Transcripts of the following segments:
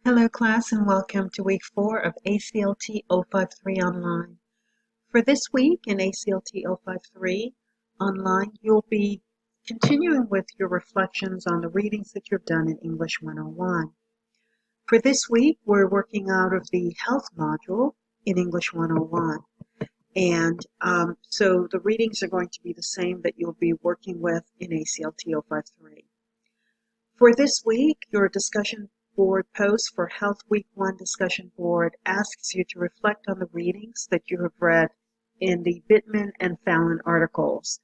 Hello class and welcome to week 4 of ACLT 053 online. For this week in ACLT 053 online, you'll be continuing with your reflections on the readings that you've done in English 101. For this week, we're working out of the health module in English 101. And so the readings are going to be the same that you'll be working with in ACLT 053. For this week, your discussion board post for Health Week 1 discussion board asks you to reflect on the readings that you have read in the Bittman and Fallon articles.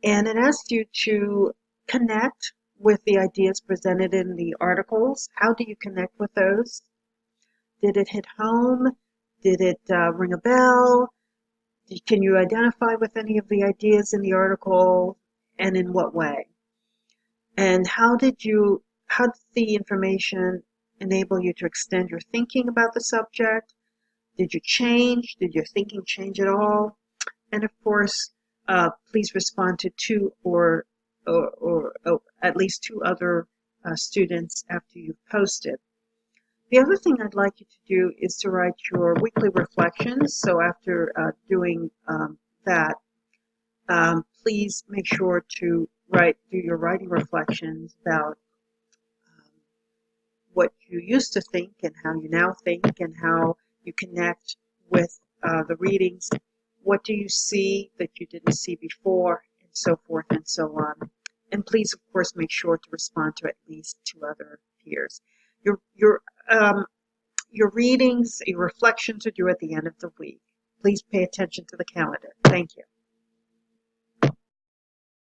And it asks you to connect with the ideas presented in the articles. How do you connect with those? Did it hit home? Did it ring a bell? Can you identify with any of the ideas in the article, and in what way? And how did the information enable you to extend your thinking about the subject? Did you change? Did your thinking change at all? And of course, please respond to two or at least two other students after you've posted. The other thing I'd like you to do is to write your weekly reflections. So after doing that, please make sure to do your writing reflections about what you used to think and how you now think and how you connect with the readings. What do you see that you didn't see before, and so forth and so on. And please, of course, make sure to respond to at least two other peers. Your readings, your reflections are due at the end of the week. Please pay attention to the calendar. Thank you.